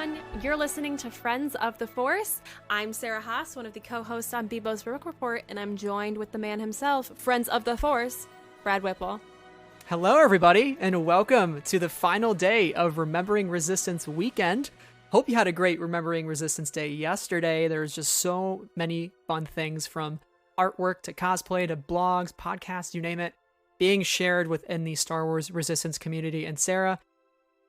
everyone. You're listening to Friends of the Force. I'm Sarah Haas, one of the co-hosts on Bebo's Book Report, and I'm joined with the man himself, Friends of the Force, Brad Whipple. Hello, everybody, and welcome to the final day of Remembering Resistance weekend. Hope you had a great Remembering Resistance day yesterday. There's just so many fun things, from artwork to cosplay to blogs, podcasts, you name it, being shared within the Star Wars Resistance community. And Sarah,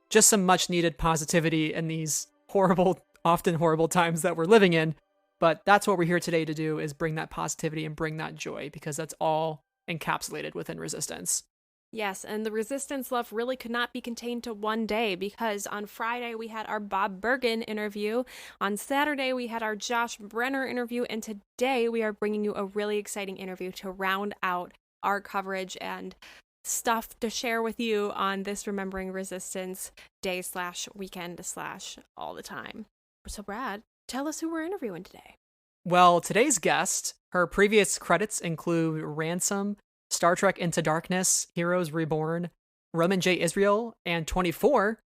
just some much needed positivity in these horrible, often horrible times that we're living in. But that's what we're here today to do, is bring that positivity and bring that joy, because that's all encapsulated within Resistance. Yes, and the Resistance love really could not be contained to one day, because on Friday we had our Bob Bergen interview, on Saturday we had our Josh Brenner interview, and today we are bringing you a really exciting interview to round out our coverage and stuff to share with you on this Remembering Resistance day / weekend / all the time. So Brad, tell us who we're interviewing today. Well, today's guest, her previous credits include Ransom, Star Trek Into Darkness, Heroes Reborn, Roman J. Israel, and 24,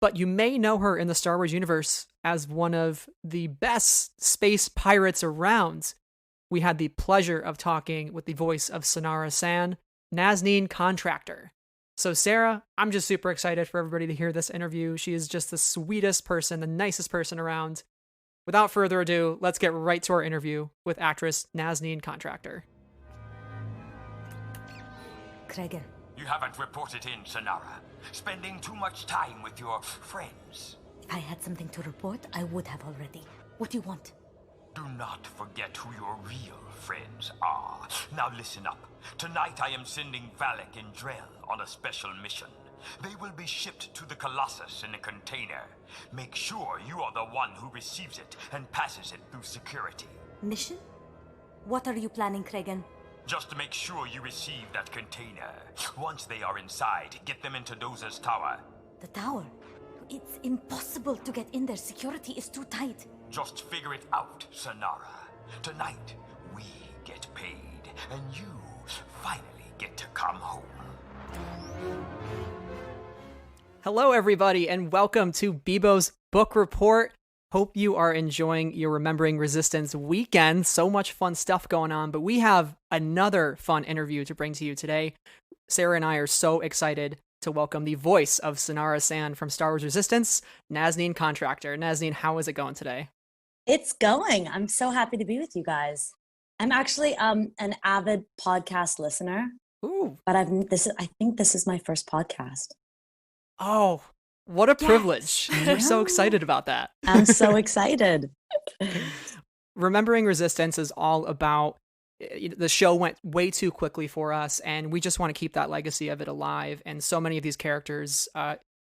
but you may know her in the Star Wars universe as one of the best space pirates around. We had the pleasure of talking with the voice of Synara San, Nazneen Contractor. So Sarah, I'm just super excited for everybody to hear this interview. She is just the sweetest person, the nicest person around. Without further ado, let's get right to our interview with actress Nazneen Contractor. Kregan. You haven't reported in, Synara. Spending too much time with your friends. If I had something to report, I would have already. What do you want? Do not forget who your real friends are. Now listen up. Tonight I am sending Valak and Drell on a special mission. They will be shipped to the Colossus in a container. Make sure you are the one who receives it and passes it through security. Mission? What are you planning, Kregan? Just to make sure you receive that container. Once they are inside, get them into Dozer's tower. The tower? It's impossible to get in there. Security is too tight. Just figure it out, Synara. Tonight, we get paid, and you finally get to come home. Hello, everybody, and welcome to Bebo's Book Report. Hope you are enjoying your Remembering Resistance weekend. So much fun stuff going on, but we have another fun interview to bring to you today. Sarah and I are so excited to welcome the voice of Synara San from Star Wars Resistance, Nazneen Contractor. Nazneen, how is it going today? It's going. I'm so happy to be with you guys. I'm actually an avid podcast listener. Ooh. But I think this is my first podcast. Oh, what a privilege. We're so excited about that. I'm so excited. Remembering Resistance is all about, the show went way too quickly for us, and we just want to keep that legacy of it alive. And so many of these characters,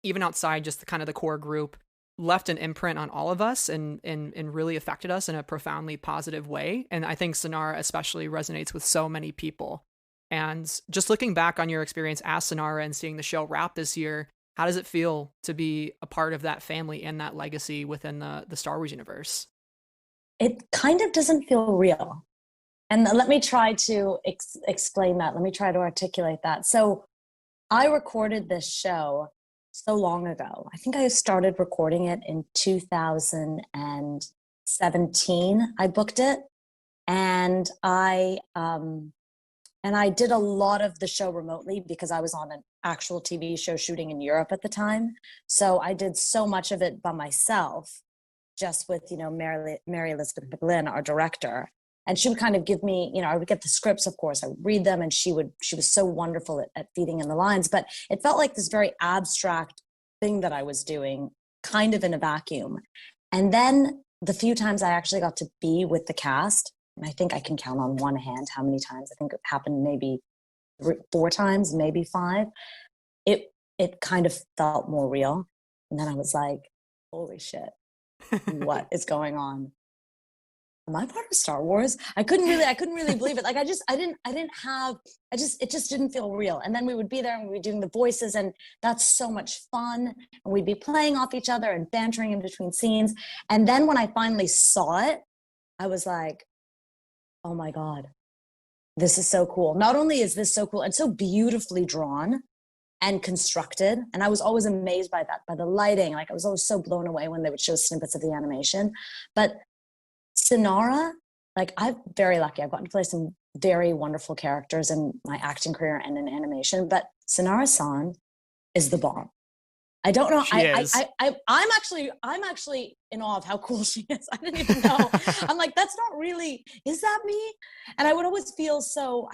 even outside just the core group, left an imprint on all of us and really affected us in a profoundly positive way. And I think Synara especially resonates with so many people. And just looking back on your experience as Synara and seeing the show wrap this year, how does it feel to be a part of that family and that legacy within the Star Wars universe? It kind of doesn't feel real. And let me try to explain that. Let me try to articulate that. So I recorded this show so long ago. I think I started recording it in 2017. I booked it, and I did a lot of the show remotely because I was on an actual TV show shooting in Europe at the time. So I did so much of it by myself, just with Mary Elizabeth McGlynn, our director. And she would kind of give me, I would get the scripts, of course, I would read them, and she was so wonderful at feeding in the lines, but it felt like this very abstract thing that I was doing, kind of in a vacuum. And then the few times I actually got to be with the cast, and I think I can count on one hand how many times, I think it happened maybe 4 times, maybe 5, it kind of felt more real. And then I was like, holy shit, what is going on? Am I part of Star Wars? I couldn't really believe it. Like it just didn't feel real. And then we would be there and we'd be doing the voices, and that's so much fun. And we'd be playing off each other and bantering in between scenes. And then when I finally saw it, I was like, oh my God, this is so cool. Not only is this so cool and so beautifully drawn, and constructed. And I was always amazed by that, by the lighting. Like I was always so blown away when they would show snippets of the animation. But Synara, like I'm very lucky. I've gotten to play some very wonderful characters in my acting career and in animation, but Synara San is the bomb. I don't know. I'm actually in awe of how cool she is. I didn't even know. I'm like, that's not really, is that me? And I would always feel so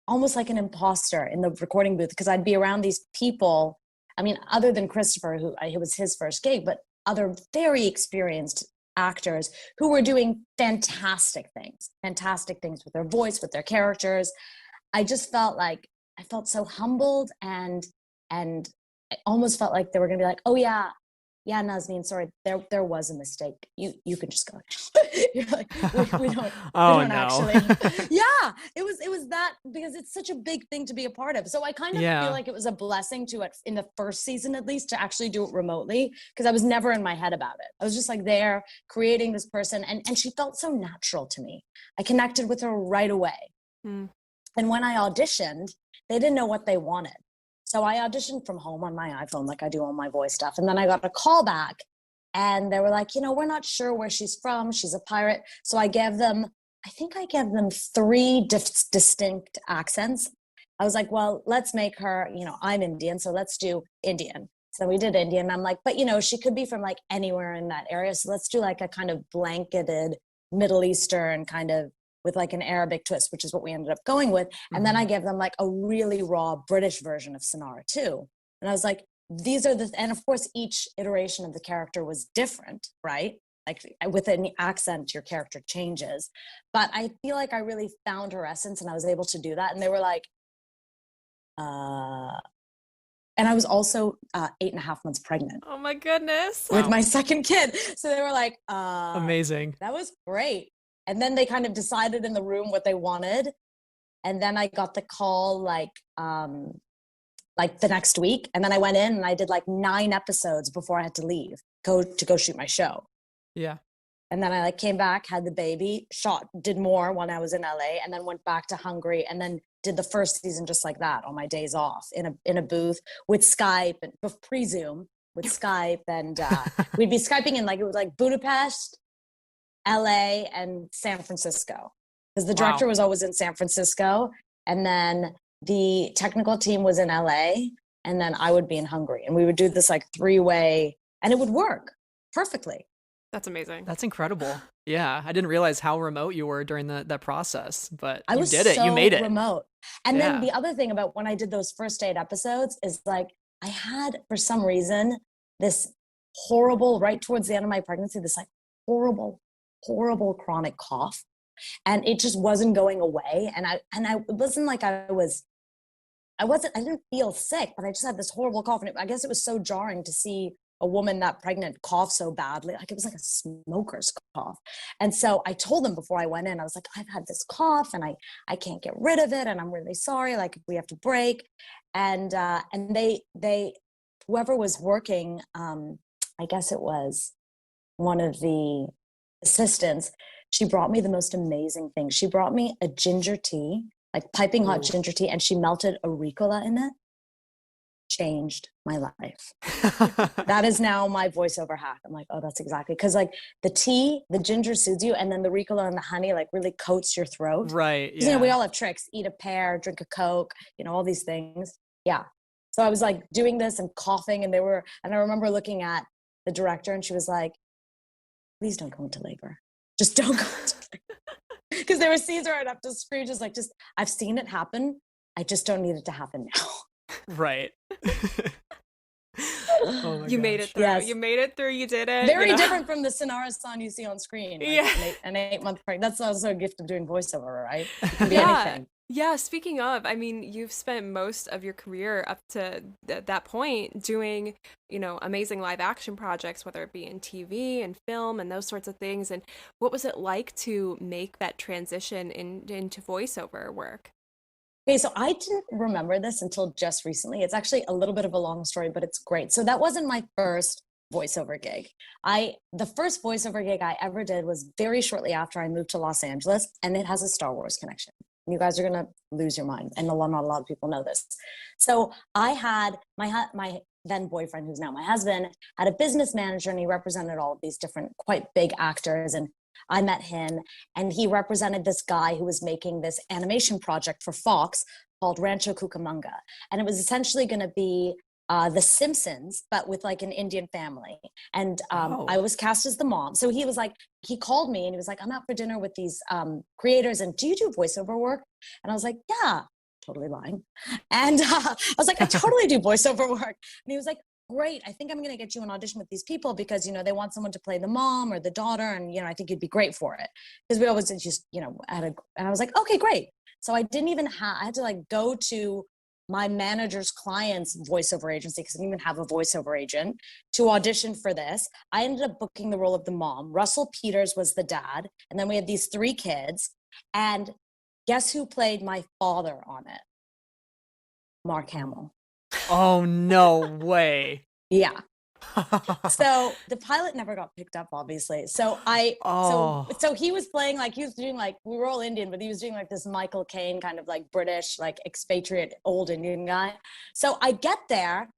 almost like an imposter in the recording booth, because I'd be around these people. I mean, other than Christopher, who it was his first gig, but other very experienced actors who were doing fantastic things with their voice, with their characters. I just felt like, I felt so humbled, and I almost felt like they were going to be like, oh yeah, Nazneen, sorry, there was a mistake. You can just go. You're like, we don't actually. Yeah, it was that, because it's such a big thing to be a part of. So I kind of feel like it was a blessing to it in the first season, at least, to actually do it remotely, because I was never in my head about it. I was just like there creating this person, and she felt so natural to me. I connected with her right away. And when I auditioned, they didn't know what they wanted. So I auditioned from home on my iPhone, like I do all my voice stuff. And then I got a call back, and they were like, we're not sure where she's from. She's a pirate. So I gave them 3 distinct accents. I was like, well, let's make her, I'm Indian, so let's do Indian. So we did Indian. And I'm like, but she could be from like anywhere in that area. So let's do like a kind of blanketed Middle Eastern kind of, with like an Arabic twist, which is what we ended up going with. And then I gave them like a really raw British version of Synara too. And I was like, and of course each iteration of the character was different, right? Like with an accent, your character changes. But I feel like I really found her essence, and I was able to do that. And they were like, and I was also 8.5 months pregnant. Oh my goodness. With my second kid. So they were like, amazing. That was great. And then they kind of decided in the room what they wanted. And then I got the call like the next week. And then I went in and I did like 9 episodes before I had to leave, go shoot my show. Yeah. And then I like came back, had the baby, did more when I was in LA, and then went back to Hungary, and then did the first season just like that on my days off in a booth with Skype and pre-Zoom with Skype. And we'd be Skyping in it was like Budapest, LA, and San Francisco, because the director was always in San Francisco, and then the technical team was in LA, and then I would be in Hungary, and we would do this like 3-way, and it would work perfectly. That's amazing. That's incredible. Yeah, I didn't realize how remote you were during that process, but you did it. You made it remote. And then the other thing about when I did those first 8 episodes is like I had, for some reason, this horrible, right towards the end of my pregnancy, this like horrible chronic cough, and it just wasn't going away. And I it wasn't like I didn't feel sick, but I just had this horrible cough. And I guess it was so jarring to see a woman that pregnant cough so badly. Like it was like a smoker's cough. And so I told them before I went in, I was like, I've had this cough and I can't get rid of it. And I'm really sorry. Like we have to break. And they whoever was working, I guess it was one of the assistants, she brought me the most amazing thing. She brought me a ginger tea, like piping hot ginger tea, and she melted a Ricola in it. Changed my life. That is now my voiceover hack. I'm like, oh, that's exactly, because like the tea, the ginger soothes you, and then the Ricola and the honey like really coats your throat. Right. Yeah. We all have tricks. Eat a pear, drink a Coke, all these things. Yeah. So I was like doing this and coughing, and I remember looking at the director, and she was like, please don't go into labor. Just don't go into labor. Because there were scenes where I'd have to scream, just I've seen it happen. I just don't need it to happen now. Right. Oh you made it through. Yes. You made it through. You did it. Very different from the Synara San you see on screen. Like yeah. An 8-month pregnant. That's also a gift of doing voiceover, right? It can be anything. Yeah, speaking of, I mean, you've spent most of your career up to that point doing, amazing live action projects, whether it be in TV and film and those sorts of things. And what was it like to make that transition into voiceover work? Okay, so I didn't remember this until just recently. It's actually a little bit of a long story, but it's great. So that wasn't my first voiceover gig. The first voiceover gig I ever did was very shortly after I moved to Los Angeles, and it has a Star Wars connection. and you guys are going to lose your mind. And not a lot of people know this. So I had my then boyfriend, who's now my husband, had a business manager, and he represented all of these different quite big actors. And I met him, and he represented this guy who was making this animation project for Fox called Rancho Cucamonga. And it was essentially going to be The Simpsons, but with like an Indian family. And I was cast as the mom. So he was like, he called me and he was like, I'm out for dinner with these creators, and do you do voiceover work? And I was like, yeah, totally lying. And I was like, I totally do voiceover work. And he was like, great, I think I'm going to get you an audition with these people because, you know, they want someone to play the mom or the daughter. And, you know, I think you'd be great for it. Because we always just, you know, and I was like, okay, great. So I didn't even I had to like go to my manager's client's voiceover agency, because I didn't even have a voiceover agent, to audition for this. I ended up booking the role of the mom. Russell Peters was the dad. And then we had these 3 kids. And guess who played my father on it? Mark Hamill. Oh, no way. Yeah. So the pilot never got picked up, obviously. So so he was playing like, he was doing like, we were all Indian, but he was doing like this Michael Caine kind of like British, like expatriate old Indian guy. So I get there,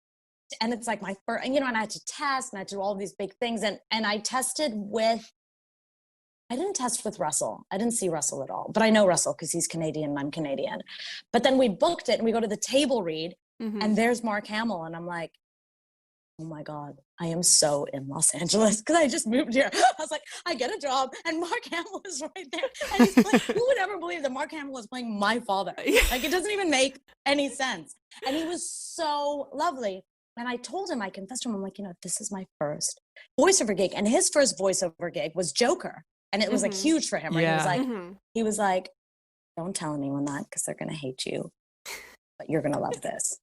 and it's like my first, you know, and I had to test, and I had to do all these big things. And I tested with, I didn't test with Russell. I didn't see Russell at all, but I know Russell because he's Canadian and I'm Canadian. But then we booked it, and we go to the table read, and there's Mark Hamill. And I'm like, oh my God, I am so in Los Angeles because I just moved here. I was like, I get a job, and Mark Hamill is right there. And he's playing, who would ever believe that Mark Hamill is playing my father? Like, it doesn't even make any sense. And he was so lovely. And I told him, I confessed to him, I'm like, you know, this is my first voiceover gig. And his first voiceover gig was Joker. And it was like huge for him. Right? Yeah. He was like, don't tell anyone that because they're going to hate you. But you're going to love this.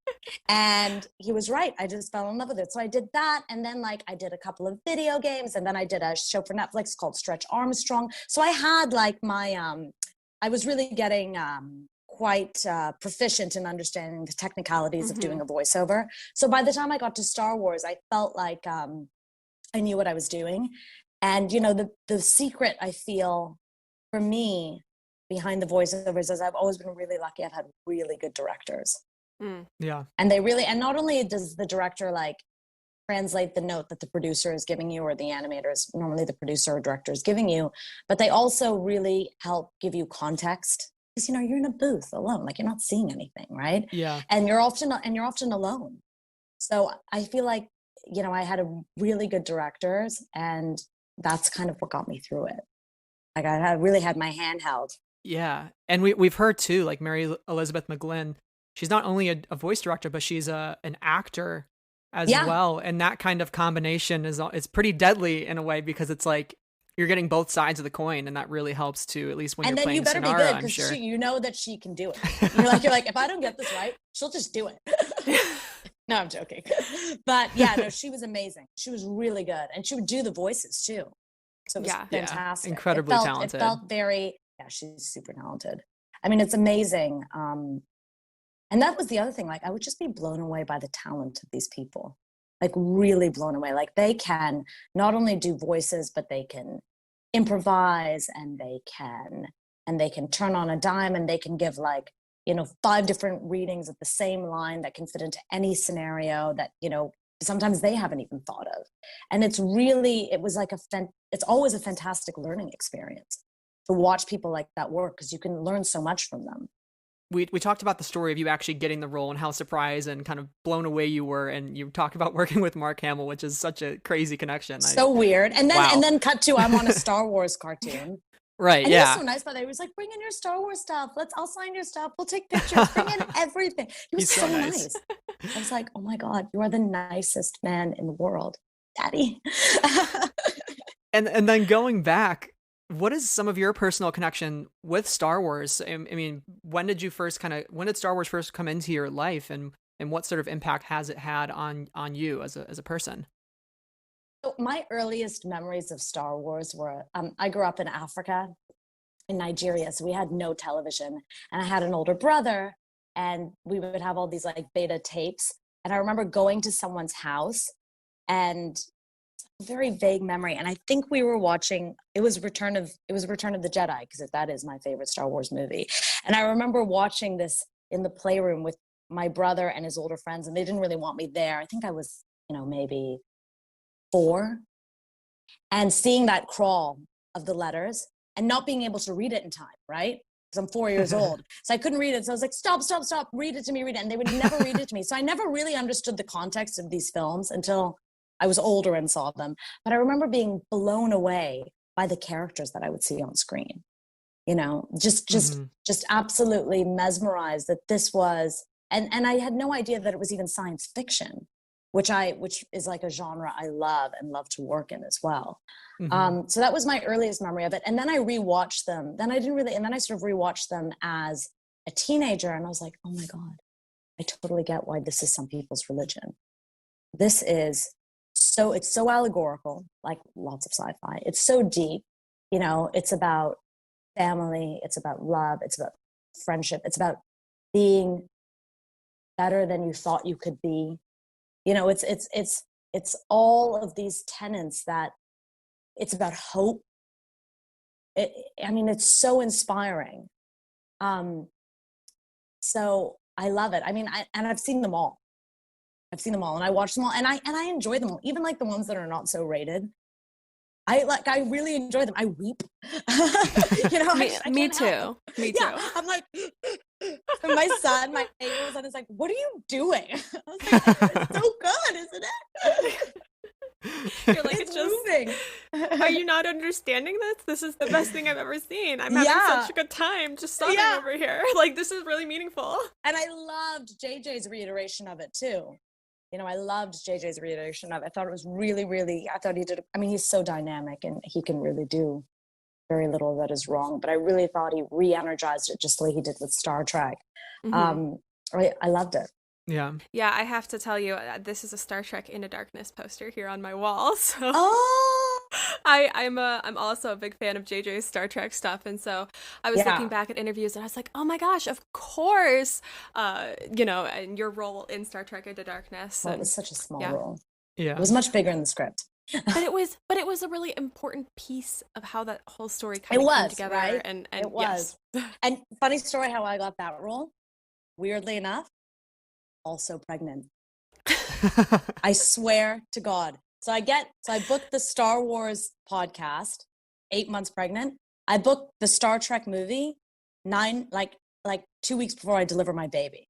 And he was right. I just fell in love with it. So I did that. And then like I did a couple of video games, and then I did a show for Netflix called Stretch Armstrong. So I had like my, I was really getting quite proficient in understanding the technicalities of doing a voiceover. So by the time I got to Star Wars, I felt like I knew what I was doing. And, you know, the secret I feel for me behind the voiceovers is I've always been really lucky. I've had really good directors. Yeah. And they really, and not only does the director like translate the note that the producer is giving you, or the animator is normally the producer or director is giving you, but they also really help give you context. Because, you know, you're in a booth alone, like you're not seeing anything, right? Yeah. And you're often alone. So I feel like, you know, I had a really good directors, and that's kind of what got me through it. Like I really had my hand held. Yeah. And we've heard too, like Mary Elizabeth McGlynn, she's not only a voice director, but she's an actor as well. And that kind of combination is pretty deadly in a way, because it's like you're getting both sides of the coin, and that really helps too, at least when you're playing Synara, I'm sure. And then you better be good, because you know that she can do it. You're like, if I don't get this right, she'll just do it. No, I'm joking. But yeah, no, she was amazing. She was really good. And she would do the voices too. So it was fantastic. Incredibly talented. It felt very, she's super talented. I mean, it's amazing. And that was the other thing. Like, I would just be blown away by the talent of these people. Like, really blown away. Like, they can not only do voices, but they can improvise, and they can turn on a dime, and they can give like, you know, 5 different readings of the same line that can fit into any scenario that, you know, sometimes they haven't even thought of. And it's always a fantastic learning experience to watch people like that work, because you can learn so much from them. We talked about the story of you actually getting the role and how surprised and kind of blown away you were, and you talked about working with Mark Hamill, which is such a crazy connection. So weird. And then cut to, I'm on a Star Wars cartoon. Right. And yeah. he was so nice, by the way. He was like, bring in your Star Wars stuff. I'll sign your stuff. We'll take pictures. Bring in everything. He was so nice. I was like, oh my God, you are the nicest man in the world, Daddy. And then going back, what is some of your personal connection with Star Wars? I mean, when did Star Wars first come into your life, and what sort of impact has it had on you as a person? So my earliest memories of Star Wars were, I grew up in Africa, in Nigeria, so we had no television. And I had an older brother, and we would have all these like beta tapes. And I remember going to someone's house, and a very vague memory. And I think we were watching, it was Return of the Jedi, because that is my favorite Star Wars movie. And I remember watching this in the playroom with my brother and his older friends, and they didn't really want me there. I think I was, maybe 4, and seeing that crawl of the letters and not being able to read it in time, right? Because I'm 4 years old. So I couldn't read it. So I was like, stop, read it to me, read it. And they would never read it to me. So I never really understood the context of these films until I was older and saw them. But I remember being blown away by the characters that I would see on screen. Just absolutely mesmerized that this was, and I had no idea that it was even science fiction, which is like a genre I love and love to work in as well. So that was my earliest memory of it. And then I rewatched them. And then I sort of rewatched them as a teenager, and I was like, oh my God, I totally get why this is some people's religion. This is it's so allegorical, like lots of sci-fi. It's so deep, it's about family, it's about love, it's about friendship, it's about being better than you thought you could be. It's all of these tenets that it's about hope. It's so inspiring. So I love it. I've seen them all. And I watch them all, and I enjoy them all, even like the ones that are not so rated. I really enjoy them. I weep. Me too. Yeah, I'm like, my 8-year-old son is like, what are you doing? I was like, it's so good, isn't it? You're like, it's just moving. Are you not understanding this? This is the best thing I've ever seen. I'm having such a good time just sobbing over here. Like, this is really meaningful. And I loved JJ's reiteration of it too. I loved JJ's reiteration of it. I thought it was really, really, I thought he did, he's so dynamic and he can really do very little that is wrong. But I really thought he re-energized it just like he did with Star Trek. I loved it. Yeah, I have to tell you, this is a Star Trek Into Darkness poster here on my wall. So I'm also a big fan of JJ's Star Trek stuff, and so I was looking back at interviews, and I was like, oh my gosh, of course, and your role in Star Trek Into Darkness. Well, it was such a small role. Yeah, it was much bigger in the script. but it was a really important piece of how that whole story kind of came together. Right? And it was. And funny story how I got that role. Weirdly enough, also pregnant. I swear to God. So I booked the Star Wars podcast, 8 months pregnant. I booked the Star Trek movie 2 weeks before I deliver my baby.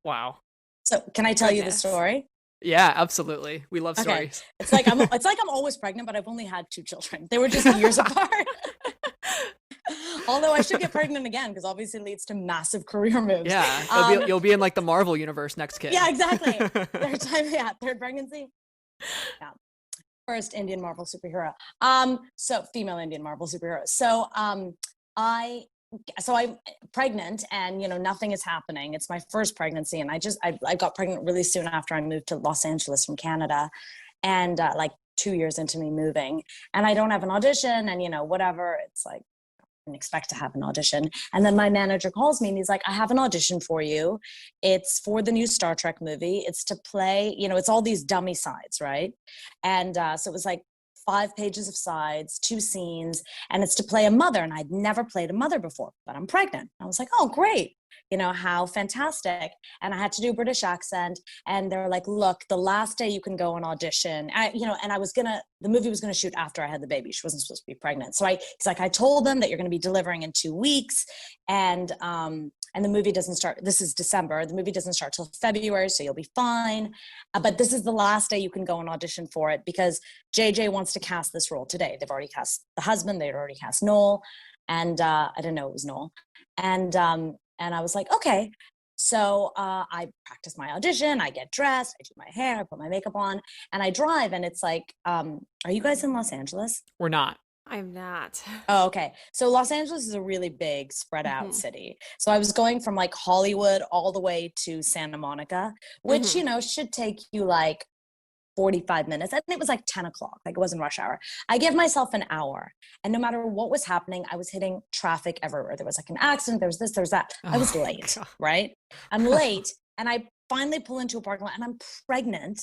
Wow. So can I tell you the story? Yeah, absolutely. We love stories. It's like I'm always pregnant, but I've only had 2 children. They were just years apart. Although I should get pregnant again, because obviously it leads to massive career moves. Yeah, you'll be in like the Marvel universe next kid. Yeah, exactly. Third pregnancy. Yeah, first Indian Marvel superhero. So female Indian Marvel superhero. So I'm pregnant, and nothing is happening. It's my first pregnancy, and I got pregnant really soon after I moved to Los Angeles from Canada, and 2 years into me moving, and I don't have an audition, and whatever. It's like, didn't expect to have an audition. And then my manager calls me and he's like, I have an audition for you. It's for the new Star Trek movie. It's to play, it's all these dummy sides, right? And so it was like 5 pages of sides, 2 scenes, and it's to play a mother. And I'd never played a mother before, but I'm pregnant. I was like, oh, great. How fantastic. And I had to do a British accent. And they're like, look, the last day you can go and audition. The movie was going to shoot after I had the baby. She wasn't supposed to be pregnant. So he's like, I told them that you're going to be delivering in 2 weeks. And the movie doesn't start, this is December. The movie doesn't start till February, so you'll be fine. But this is the last day you can go and audition for it, because JJ wants to cast this role today. They've already cast the husband. They'd already cast Noel. And I didn't know it was Noel. And I was like, okay. So I practice my audition, I get dressed, I do my hair, I put my makeup on, and I drive, and it's like, are you guys in Los Angeles? We're not. I'm not. Oh, okay. So Los Angeles is a really big, spread out city. So I was going from like Hollywood all the way to Santa Monica, which, should take you like 45 minutes. And it was like 10 o'clock, like it wasn't rush hour. I gave myself an hour, and no matter what was happening, I was hitting traffic everywhere. There was like an accident, there was this, there was that. I was late, God. Right? I'm late, and I finally pull into a parking lot, and I'm pregnant,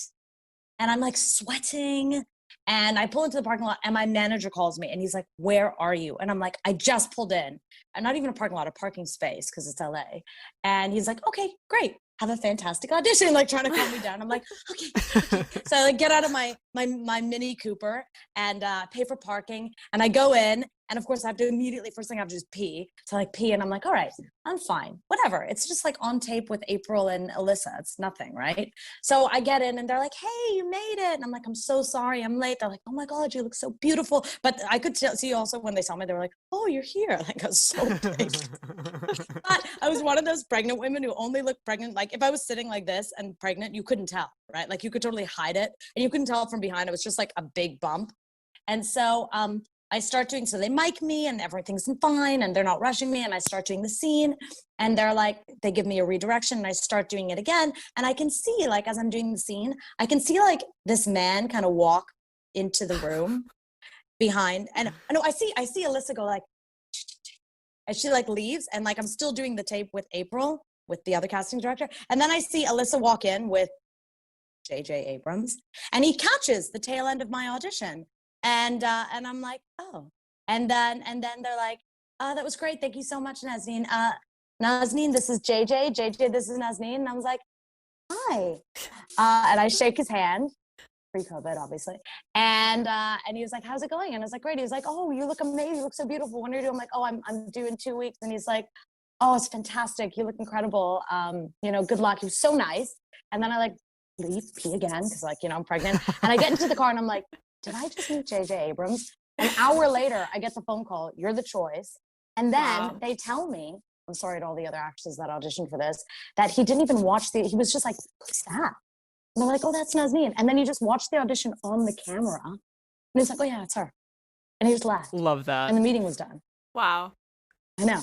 and I'm like sweating, And I pull into the parking lot and my manager calls me and he's like, where are you? And I'm like, I just pulled in. And not even a parking lot, a parking space because it's LA. And he's like, okay, great. Have a fantastic audition, like trying to calm me down. I'm like, okay. So I like get out of my Mini Cooper and pay for parking. And I go in. And of course I have to immediately, first thing I have to do is pee. So I like pee and I'm like, all right, I'm fine. Whatever. It's just like on tape with April and Alyssa. It's nothing, right? So I get in and they're like, hey, you made it. And I'm like, I'm so sorry, I'm late. They're like, oh my God, you look so beautiful. But I could see also when they saw me, they were like, oh, you're here. Like I was so big. But I was one of those pregnant women who only looked pregnant. Like if I was sitting like this and pregnant, you couldn't tell, right? Like you could totally hide it and you couldn't tell from behind. It was just like a big bump. And so I start doing, so they mic me and everything's fine and they're not rushing me. And I start doing the scene and they're like, they give me a redirection and I start doing it again. And I can see like, as I'm doing the scene, I can see like this man kind of walk into the room behind. And I know I see Alyssa go like, and she like leaves and like, I'm still doing the tape with April, with the other casting director. And then I see Alyssa walk in with J.J. Abrams and he catches the tail end of my audition. And I'm like, oh, and then they're like, that was great. Thank you so much, Nazneen. Nazneen, this is JJ. JJ, this is Nazneen. And I was like, hi. And I shake his hand, pre-COVID, obviously. And he was like, how's it going? And I was like, great. He was like, oh, you look amazing. You look so beautiful. When are you doing? I'm like, oh, I'm due in 2 weeks. And he's like, oh, it's fantastic. You look incredible. Good luck. He was so nice. And then I like leave, pee again, because like, I'm pregnant. And I get into the car and I'm like, did I just meet J.J. Abrams? An hour later, I get the phone call, you're the choice. And then they tell me, I'm sorry to all the other actors that auditioned for this, that he didn't even watch he was just like, who's that? And I'm like, oh, that's Nazneen. And then he just watched the audition on the camera. And he's like, oh yeah, it's her. And he just left. Love that. And the meeting was done. Wow. I know.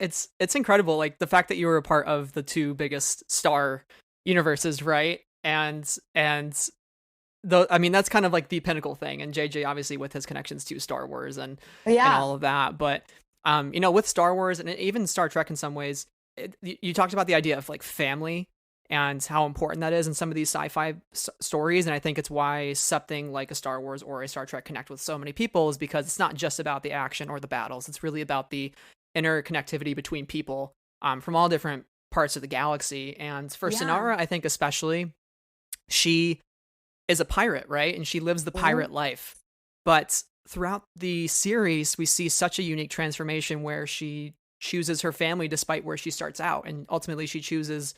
It's incredible. Like the fact that you were a part of the two biggest star universes, right? And that's kind of like the pinnacle thing. And JJ, obviously, with his connections to Star Wars and all of that. But, with Star Wars and even Star Trek in some ways, you talked about the idea of like family and how important that is in some of these sci-fi stories. And I think it's why something like a Star Wars or a Star Trek connect with so many people is because it's not just about the action or the battles. It's really about the interconnectivity between people from all different parts of the galaxy. And for Synara, I think especially, she is a pirate, right? And she lives the pirate life. But throughout the series, we see such a unique transformation where she chooses her family despite where she starts out. And ultimately she chooses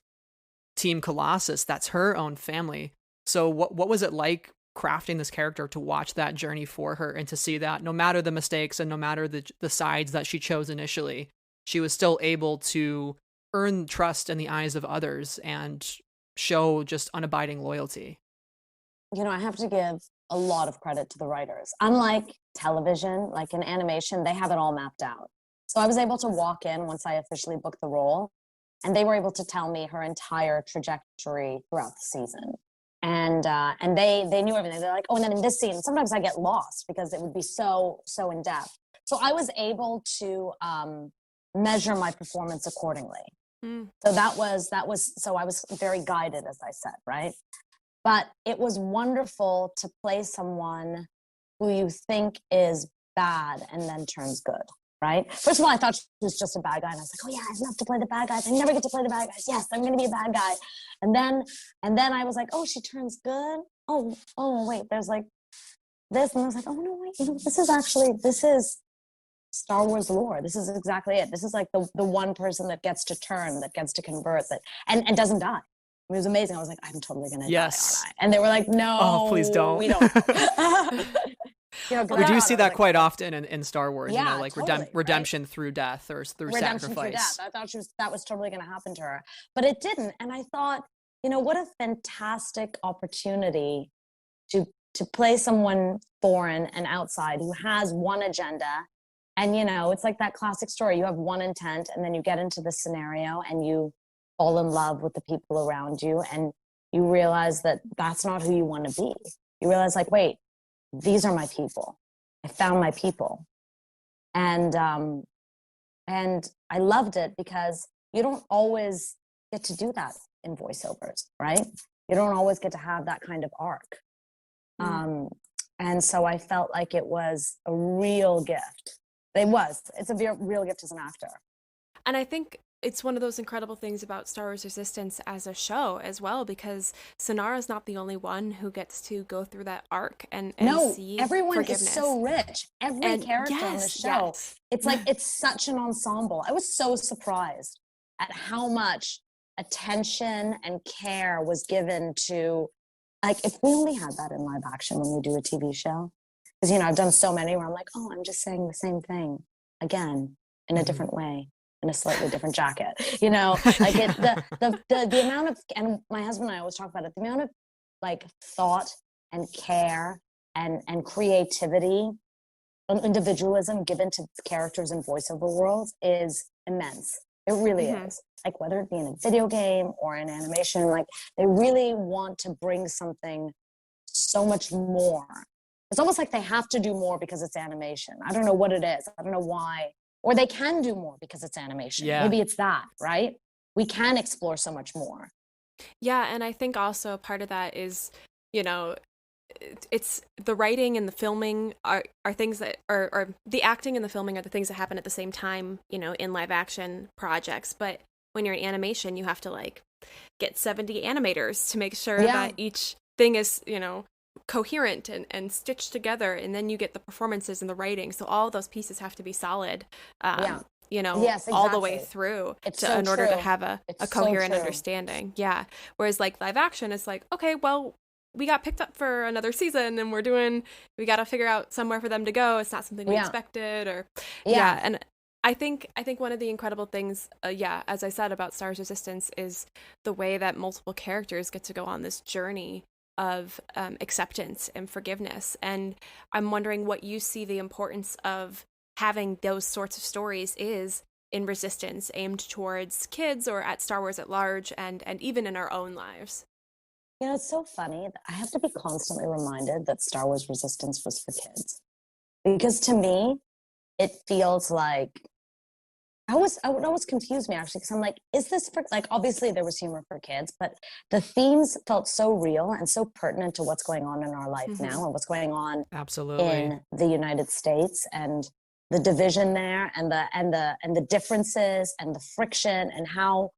Team Colossus. That's her own family. So what was it like crafting this character to watch that journey for her and to see that no matter the mistakes and no matter the sides that she chose initially, she was still able to earn trust in the eyes of others and show just unabiding loyalty? I have to give a lot of credit to the writers. Unlike television, like in animation, they have it all mapped out. So I was able to walk in once I officially booked the role, and they were able to tell me her entire trajectory throughout the season. And they knew everything. They're like, oh, and then in this scene, sometimes I get lost because it would be so in depth. So I was able to measure my performance accordingly. So that was so I was very guided, as I said, right? But it was wonderful to play someone who you think is bad and then turns good, right? First of all, I thought she was just a bad guy. And I was like, oh yeah, I love to play the bad guys. I never get to play the bad guys. Yes, I'm going to be a bad guy. And then I was like, oh, she turns good. Oh, wait, there's like this. And I was like, oh, no, wait, this is Star Wars lore. This is exactly it. This is like the one person that gets to turn, that gets to convert, that and doesn't die. It was amazing. I was like, I'm totally going to die, aren't I? And they were like, no. Oh, please don't. We don't. We do see that quite often in Star Wars, like totally, redemption through death or through redemption sacrifice. Through death. I thought that was totally going to happen to her, but it didn't. And I thought, what a fantastic opportunity to play someone foreign and outside who has one agenda. And, it's like that classic story. You have one intent and then you get into the scenario and you fall in love with the people around you. And you realize that that's not who you want to be. You realize like, wait, these are my people. I found my people. And I loved it because you don't always get to do that in voiceovers, right? You don't always get to have that kind of arc. And so I felt like it was a real gift. It's a real gift as an actor. And I think it's one of those incredible things about Star Wars Resistance as a show as well, because Synara's not the only one who gets to go through that arc and see everyone forgiveness. is so rich. Every character on the show, it's like, it's such an ensemble. I was so surprised at how much attention and care was given to, like, if we only had that in live action when we do a TV show, because, you know, I've done so many where I'm like, oh, I'm just saying the same thing again in a different way, in a slightly different jacket, you know, like the amount of, and my husband and I always talk about it, the amount of like thought and care and creativity and individualism given to characters in voiceover worlds is immense. It really is. Like, whether it be in a video game or in animation, like, they really want to bring something so much more. It's almost like they have to do more because it's animation. I don't know what it is. I don't know why. Or they can do more because it's animation. Yeah. Maybe it's that, right? We can explore so much more. Yeah, and I think also part of that is, you know, it's the writing and the filming are things that are the acting and the filming are the things that happen at the same time, you know, in live action projects. But when you're in animation, you have to like get 70 animators to make sure that each thing is, you know, coherent and stitched together, and then you get the performances and the writing. So all those pieces have to be solid. You know, all the way through in order to have a coherent understanding. Yeah. Whereas like live action is like, okay, well, we got picked up for another season and we got to figure out somewhere for them to go. It's not something we expected and I think one of the incredible things, as I said, about Star Wars Resistance is the way that multiple characters get to go on this journey of acceptance and forgiveness. And I'm wondering what you see the importance of having those sorts of stories is in Resistance, aimed towards kids or at Star Wars at large, and even in our own lives. You know, it's so funny. I have to be constantly reminded that Star Wars Resistance was for kids. Because to me, it feels like, it would always confuse me, actually, because I'm like, is this for, like, obviously there was humor for kids, but the themes felt so real and so pertinent to what's going on in our life now and what's going on in the United States, and the division there, and the differences and the friction, and how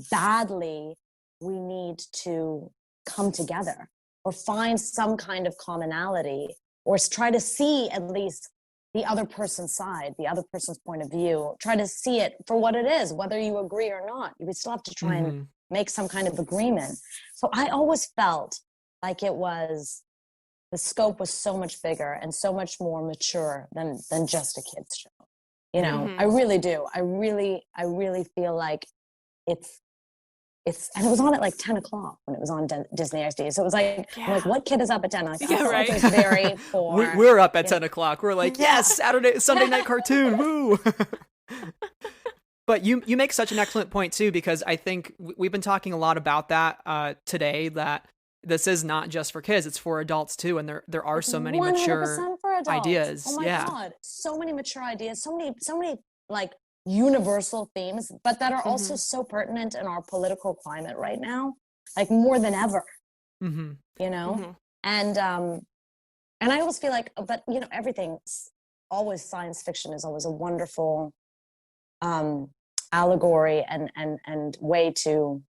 badly we need to come together or find some kind of commonality, or try to see at least the other person's side, the other person's point of view, try to see it for what it is, whether you agree or not. You still have to try and make some kind of agreement. So I always felt like the scope was so much bigger and so much more mature than just a kid's show. You know, I really do. I really feel like it's, and it was on at like 10 o'clock when it was on Disney XD. So it was like, I'm like, what kid is up at 10? Like, right. It was very poor. We're up at 10 o'clock. We're like, yes, Sunday night cartoon. Woo. But you make such an excellent point too, because I think we've been talking a lot about that today, that this is not just for kids, it's for adults too. And there are so many mature ideas. Oh my God. So many mature ideas. So many like universal themes, but that are also so pertinent in our political climate right now, like more than ever. You know? And I always feel like, but you know, everything's always, science fiction is always a wonderful allegory and way to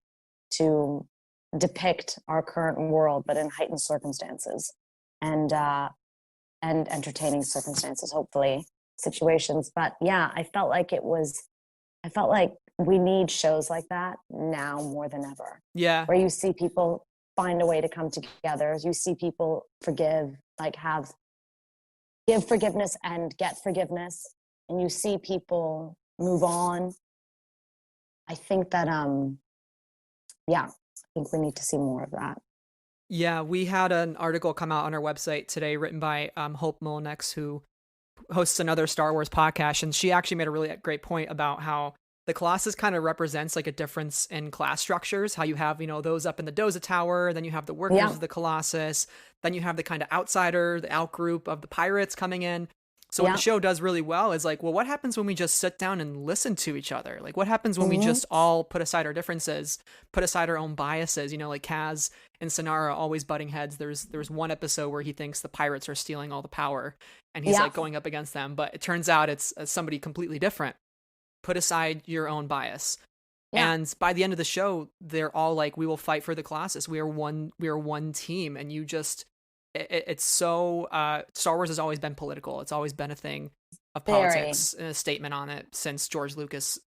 depict our current world, but in heightened circumstances and entertaining circumstances, hopefully, situations. But yeah, I felt like we need shows like that now more than ever. Yeah. Where you see people find a way to come together. You see people forgive, like give forgiveness and get forgiveness. And you see people move on. I think that, I think we need to see more of that. Yeah, we had an article come out on our website today written by Hope Mullinex, who hosts another Star Wars podcast, and she actually made a really great point about how the Colossus kind of represents like a difference in class structures, how you have, you know, those up in the Doza Tower, then you have the workers of the Colossus, then you have the kind of outsider, the out group of the pirates coming in. So what the show does really well is like, well, what happens when we just sit down and listen to each other? Like, what happens when we just all put aside our differences, put aside our own biases? You know, like Kaz and Synara always butting heads. There's one episode where he thinks the pirates are stealing all the power, and he's like going up against them. But it turns out it's somebody completely different. Put aside your own bias. Yeah. And by the end of the show, they're all like, we will fight for the Colossus. We are one team. And you just, it's so, Star Wars has always been political. It's always been a thing of politics and a statement on it since George Lucas,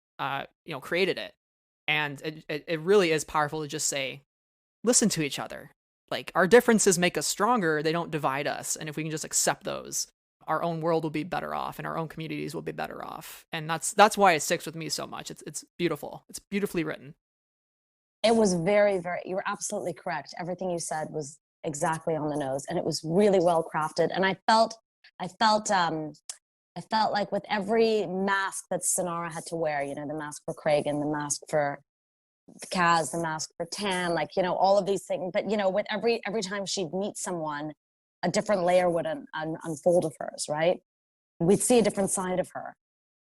created it. And it really is powerful to just say, listen to each other. Like, our differences make us stronger. They don't divide us. And if we can just accept those, our own world will be better off and our own communities will be better off. And that's why it sticks with me so much. It's beautiful. It's beautifully written. It was very, very, you were absolutely correct. Everything you said was exactly on the nose, and it was really well crafted. And I felt like with every mask that Synara had to wear, you know, the mask for Kragan, the mask for Kaz, the mask for Tan, like, you know, all of these things. But, you know, with every time she'd meet someone, a different layer would unfold of hers, right? We'd see a different side of her.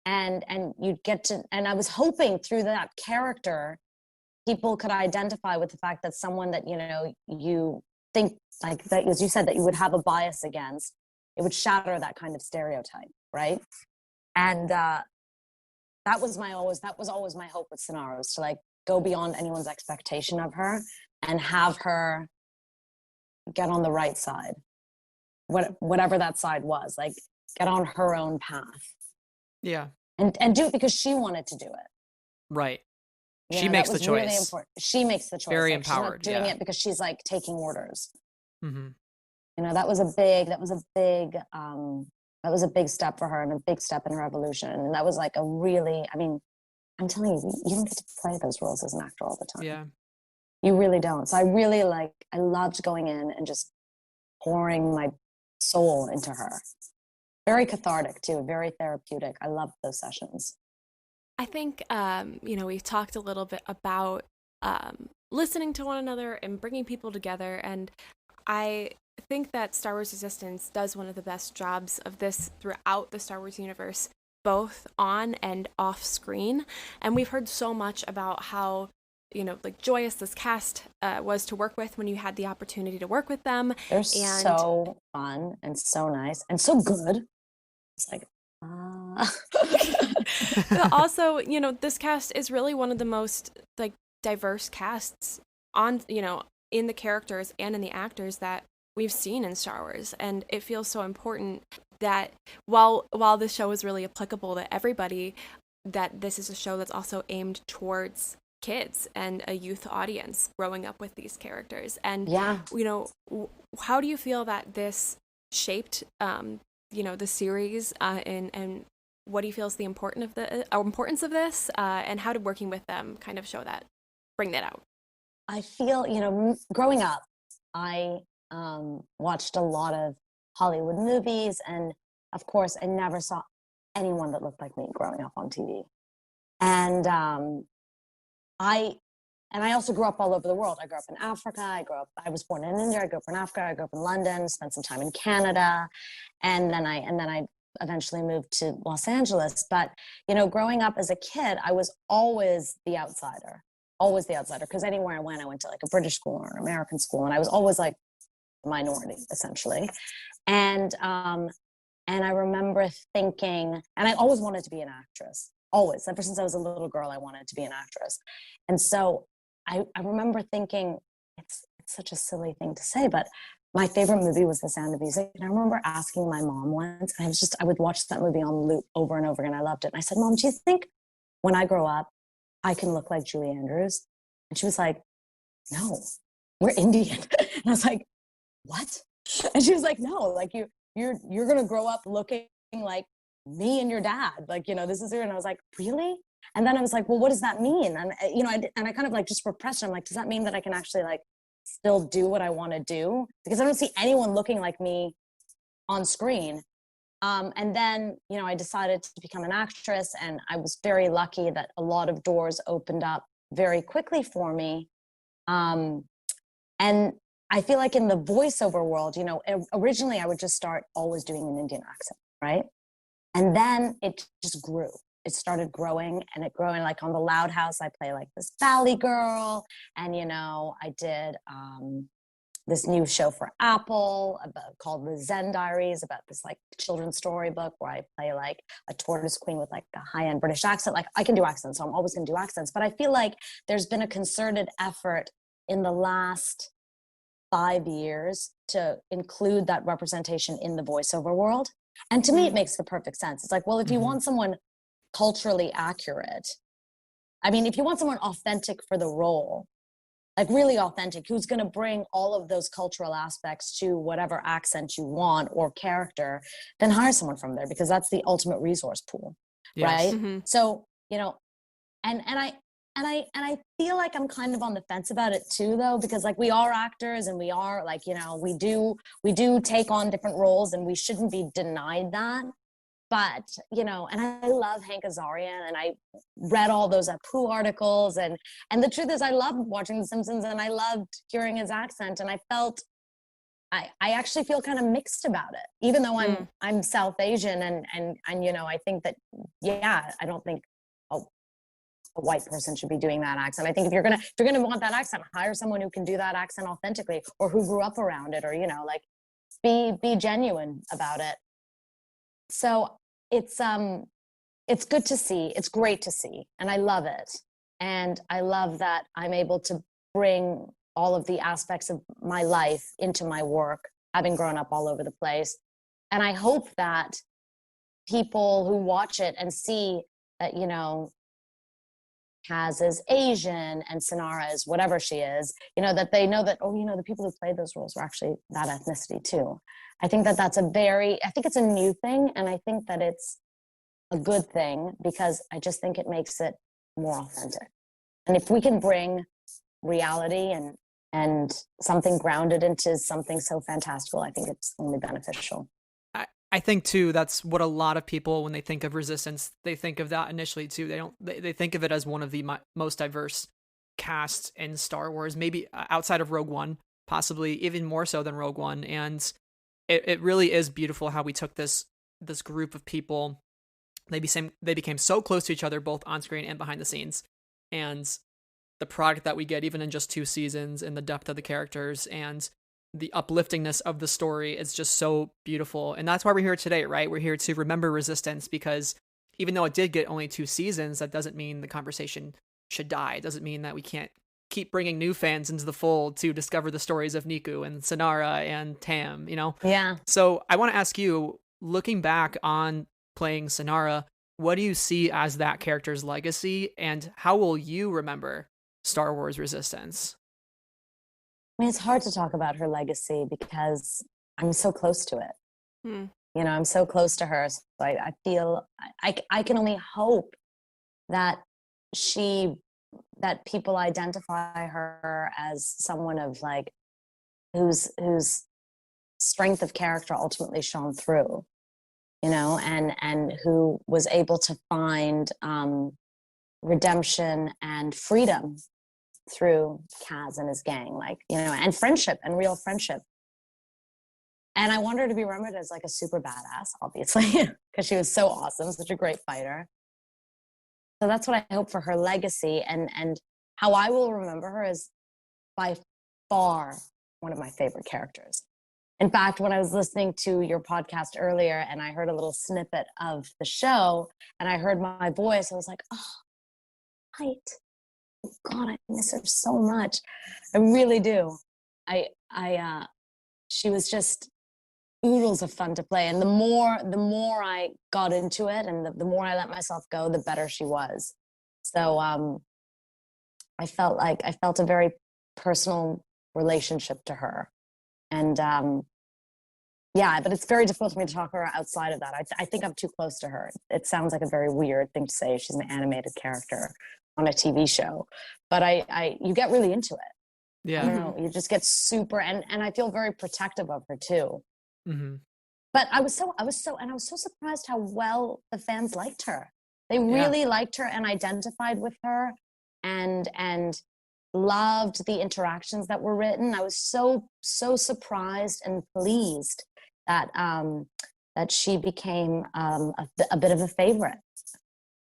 And you'd get to, and I was hoping through that character, people could identify with the fact that someone that, you know, you think, like that, as you said, that you would have a bias against, it would shatter that kind of stereotype, right? And that was always my hope with Synara, was to like go beyond anyone's expectation of her and have her get on the right side. Whatever that side was, like get on her own path. Yeah. And do it because she wanted to do it. Right. You she know, makes that the was choice. Really important. She makes the choice. Very like, empowered. She's not doing it because she's like taking orders. Mm-hmm. You know, that was a big step for her and a big step in her evolution. And that was like a really, I mean, I'm telling you, you don't get to play those roles as an actor all the time. Yeah. You really don't. So I loved going in and just pouring my soul into her. Very cathartic too, very therapeutic. I loved those sessions. I think, we've talked a little bit about listening to one another and bringing people together. And I think that Star Wars Resistance does one of the best jobs of this throughout the Star Wars universe, both on and off screen. And we've heard so much about how, you know, like joyous this cast was to work with when you had the opportunity to work with them. They're so fun and so nice and so good. It's like, But also, you know, this cast is really one of the most like diverse casts on, you know, in the characters and in the actors that we've seen in Star Wars. And it feels so important that while this show is really applicable to everybody, that this is a show that's also aimed towards kids and a youth audience growing up with these characters. And you know, how do you feel that this shaped the series and what do you feel is the importance of this and how did working with them kind of bring that out? I feel, you know, growing up, I watched a lot of Hollywood movies, and of course I never saw anyone that looked like me growing up on TV. And I also grew up all over the world. I grew up in Africa. I was born in India. I grew up in Africa. I grew up in London, spent some time in Canada. And then I eventually moved to Los Angeles. But, you know, growing up as a kid, I was always the outsider. Because anywhere I went to like a British school or an American school. And I was always like a minority, essentially. And I remember thinking, and I always wanted to be an actress. Always. Ever since I was a little girl, I wanted to be an actress. And so I remember thinking, it's such a silly thing to say, but my favorite movie was The Sound of Music. And I remember asking my mom once, and I would watch that movie on loop over and over again. I loved it. And I said, Mom, do you think when I grow up, I can look like Julie Andrews? And she was like, no, we're Indian. And I was like, what? And she was like, no, like you're going to grow up looking like me and your dad. Like, you know, this is her. And I was like, really? And then I was like, well, what does that mean? And, you know, I kind of like just repressed it. I'm like, does that mean that I can actually like still do what I want to do? Because I don't see anyone looking like me on screen. And then, you know, I decided to become an actress, and I was very lucky that a lot of doors opened up very quickly for me. And I feel like in the voiceover world, you know, originally I would just start always doing an Indian accent, right? And then it just grew. It started growing, and it growing. Like on the Loud House, I play like this valley girl. And, you know, I did this new show for Apple called The Zen Diaries, about this like children's storybook where I play like a tortoise queen with like a high-end British accent. Like I can do accents, so I'm always going to do accents. But I feel like there's been a concerted effort in the last 5 years to include that representation in the voiceover world. And to me, it makes the perfect sense. It's like, well, if you want someone culturally accurate, I mean, if you want someone authentic for the role, like really authentic, who's going to bring all of those cultural aspects to whatever accent you want or character, then hire someone from there, because that's the ultimate resource pool. Yes. Right. So, you know, and I feel like I'm kind of on the fence about it too, though, because like we are actors, and we are like, you know, we do take on different roles, and we shouldn't be denied that. But, you know, and I love Hank Azaria, and I read all those Apu articles, and the truth is I loved watching The Simpsons, and I loved hearing his accent, and I felt I actually feel kind of mixed about it, even though I'm South Asian, and you know, I think that, yeah, I don't think a white person should be doing that accent. I think if you're gonna want that accent, hire someone who can do that accent authentically, or who grew up around it, or, you know, like be genuine about it. So it's good to see. It's great to see, and I love it. And I love that I'm able to bring all of the aspects of my life into my work, having grown up all over the place. And I hope that people who watch it and see that, you know, Kaz is Asian and Synara is whatever she is, you know, that they know that, oh, you know, the people who played those roles were actually that ethnicity too. I think that I think it's a new thing, and I think that it's a good thing, because I just think it makes it more authentic. And if we can bring reality and something grounded into something so fantastical, I think it's only beneficial. I think too, that's what a lot of people, when they think of Resistance, they think of that initially too. They think of it as one of the most diverse casts in Star Wars, maybe outside of Rogue One, possibly even more so than Rogue One. And it really is beautiful how we took this group of people. They became so close to each other, both on screen and behind the scenes. And the product that we get, even in just 2 seasons, and the depth of the characters and the upliftingness of the story is just so beautiful. And that's why we're here today, right? We're here to remember Resistance, because even though it did get only 2 seasons, that doesn't mean the conversation should die. It doesn't mean that we can't keep bringing new fans into the fold to discover the stories of Niku and Synara and Tam, you know? Yeah. So I want to ask you, looking back on playing Synara, what do you see as that character's legacy, and how will you remember Star Wars Resistance? I mean, it's hard to talk about her legacy because I'm so close to it. You know, I'm so close to her. So I feel I can only hope that people identify her as someone of like whose strength of character ultimately shone through, you know, and who was able to find redemption and freedom through Kaz and his gang, like, you know, and friendship, and real friendship. And I want her to be remembered as like a super badass, obviously, because she was so awesome, such a great fighter. So that's what I hope for her legacy. And how I will remember her is by far one of my favorite characters. In fact, when I was listening to your podcast earlier and I heard a little snippet of the show and I heard my voice, I was like, oh, right. God, I miss her so much. I really do. She was just oodles of fun to play. And the more I got into it, and the more I let myself go, the better she was. So I felt a very personal relationship to her. And yeah, but it's very difficult for me to talk to her outside of that. I think I'm too close to her. It sounds like a very weird thing to say. She's an animated character on a TV show, but you get really into it. Yeah. I don't know, you just get super, and I feel very protective of her too. Mm-hmm. But I was so surprised how well the fans liked her. They really liked her and identified with her, and loved the interactions that were written. I was so surprised and pleased that that she became a bit of a favorite.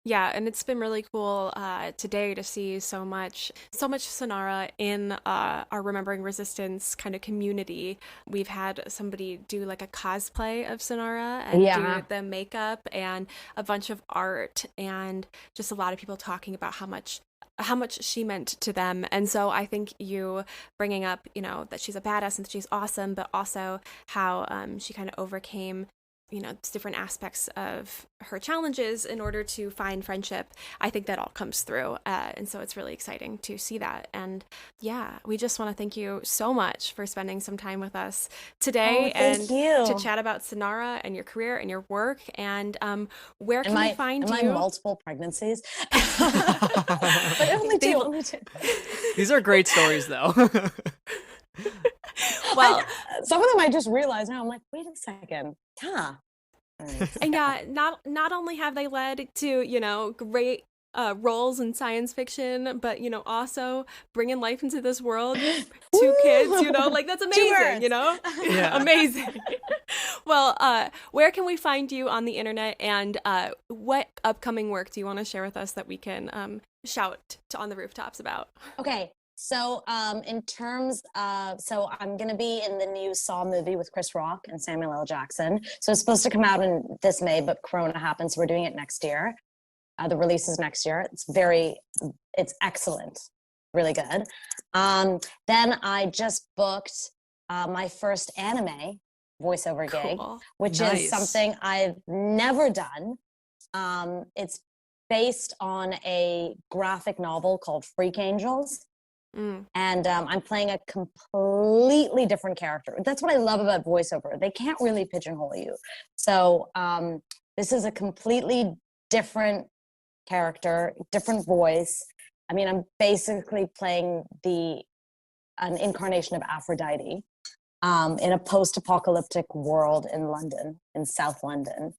Yeah, and it's been really cool today to see so much Synara in our Remembering Resistance kind of community. We've had somebody do like a cosplay of Synara and do the makeup and a bunch of art, and just a lot of people talking about how much she meant to them. And so I think you bringing up, that she's a badass and that she's awesome, but also how she kind of overcame different aspects of her challenges in order to find friendship. I think that all comes through. And so it's really exciting to see that. And yeah, we just want to thank you so much for spending some time with us today to chat about Synara and your career and your work. And where can we find you? Am I multiple pregnancies? But only two. These are great stories though. Well, some of them I just realized now. I'm like, wait a second. Yeah. And yeah, not only have they led to, great roles in science fiction, but, also bringing life into this world, two kids, like that's amazing, Yeah. Amazing. Well, where can we find you on the internet, and what upcoming work do you want to share with us that we can shout on the rooftops about? Okay. So in terms of, I'm going to be in the new Saw movie with Chris Rock and Samuel L. Jackson. So it's supposed to come out in this May, but Corona happened, so we're doing it next year. The release is next year. It's excellent, really good. Then I just booked my first anime voiceover gig, which is something I've never done. It's based on a graphic novel called Freak Angels. And I'm playing a completely different character. That's what I love about voiceover. They can't really pigeonhole you. So this is a completely different character, different voice. I mean, I'm basically playing an incarnation of Aphrodite in a post-apocalyptic world in London, in South London.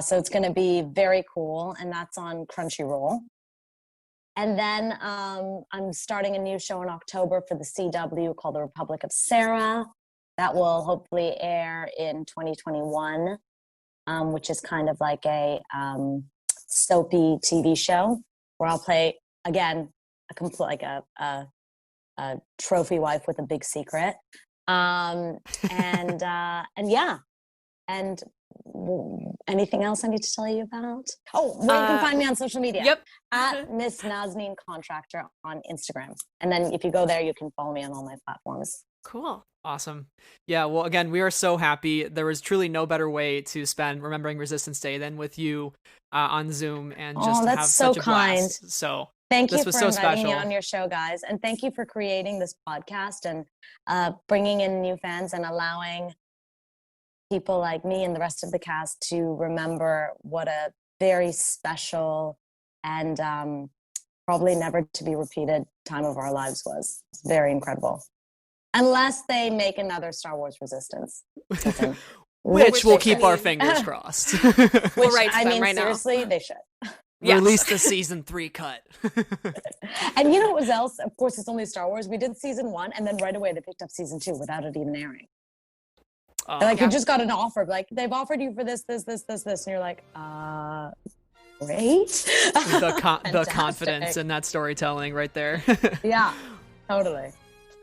So it's going to be very cool, and that's on Crunchyroll. And then I'm starting a new show in October for the CW called The Republic of Sarah. That will hopefully air in 2021, which is kind of like a soapy TV show where I'll play, again, a trophy wife with a big secret. And yeah. And anything else I need to tell you about? Oh, well, you can find me on social media. Yep. At Miss Nazneen Contractor on Instagram. And then if you go there, you can follow me on all my platforms. Cool. Awesome. Yeah, well, again, we are so happy. There was truly no better way to spend Remembering Resistance Day than with you on Zoom and just to have such a blast. So thank you for inviting me on your show, guys. And thank you for creating this podcast and bringing in new fans and allowing people like me and the rest of the cast to remember what a very special and probably never to be repeated time of our lives was. It's very incredible. Unless they make another Star Wars Resistance. Which we'll keep our fingers crossed. We'll write to them right seriously, now. They should. Yes. Release the season 3 cut. And you know what was else? Of course, it's only Star Wars. We did season 1, and then right away they picked up season 2 without it even airing. You just got an offer, like they've offered you for this, and you're like, great. The confidence in that storytelling right there. Yeah, totally.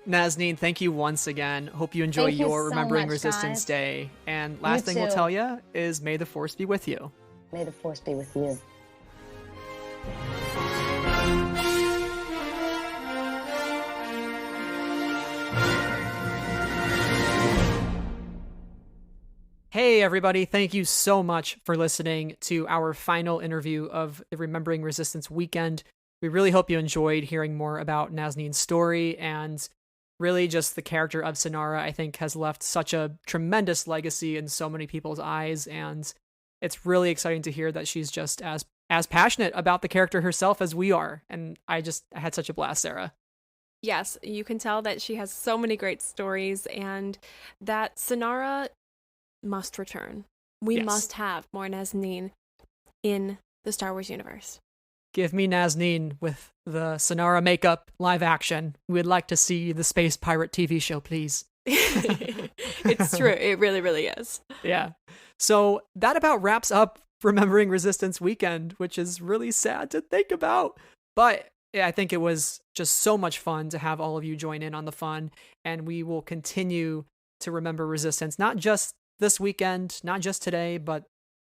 Nazneen, thank you once again. Hope you enjoy your Remembering Resistance Day. And last thing we'll tell you is may the Force be with you. May the Force be with you. Hey everybody, thank you so much for listening to our final interview of the Remembering Resistance weekend. We really hope you enjoyed hearing more about Nazneen's story, and really just the character of Synara, I think, has left such a tremendous legacy in so many people's eyes, and it's really exciting to hear that she's just as passionate about the character herself as we are, and I had such a blast, Sarah. Yes, you can tell that she has so many great stories, and that Synara must return. We must have more Nazneen in the Star Wars universe. Give me Nazneen with the Synara makeup live action. We'd like to see the Space Pirate TV show, please. It's true. It really, really is. Yeah. So that about wraps up Remembering Resistance Weekend, which is really sad to think about. But I think it was just so much fun to have all of you join in on the fun. And we will continue to remember Resistance, not just this weekend, not just today, but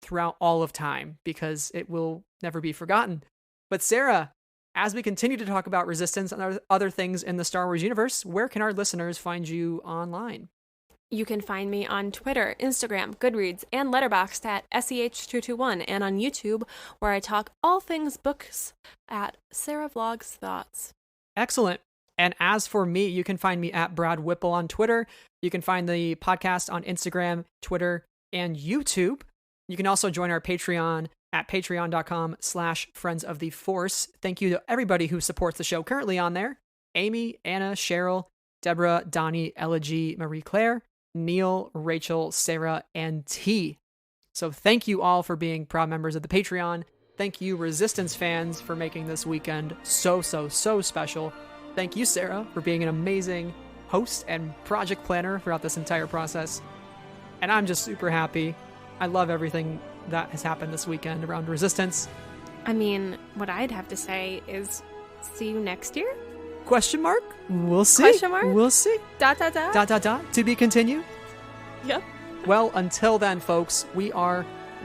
throughout all of time, because it will never be forgotten. But Sarah, as we continue to talk about Resistance and other things in the Star Wars universe, where can our listeners find you online? You can find me on Twitter, Instagram, Goodreads, and Letterboxd at SEH221, and on YouTube, where I talk all things books at Sarah Vlogs Thoughts. Excellent. And as for me, you can find me at Brad Whipple on Twitter. You can find the podcast on Instagram, Twitter, and YouTube. You can also join our Patreon at patreon.com/Friends of the Force. Thank you to everybody who supports the show currently on there. Amy, Anna, Cheryl, Deborah, Donnie, Elegy, Marie Claire, Neil, Rachel, Sarah, and T. So thank you all for being proud members of the Patreon. Thank you, Resistance fans, for making this weekend so special. Thank you, Sarah, for being an amazing host and project planner throughout this entire process. And I'm just super happy. I love everything that has happened this weekend around Resistance. I mean, what I'd have to say is, see you next year? Question mark? We'll see. Question mark? We'll see. ... To be continued? Yep. Well, until then, folks, we are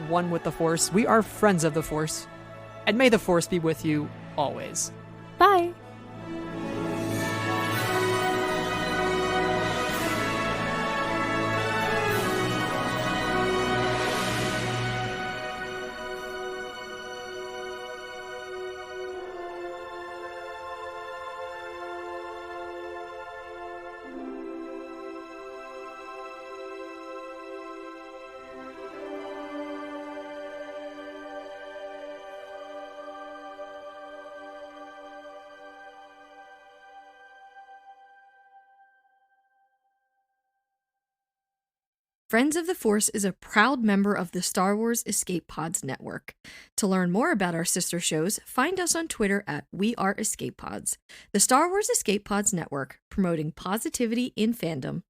one with the Force. We are friends of the Force. And may the Force be with you always. Bye. Friends of the Force is a proud member of the Star Wars Escape Pods network. To learn more about our sister shows, find us on Twitter at We Are Escape Pods. The Star Wars Escape Pods network, promoting positivity in fandom.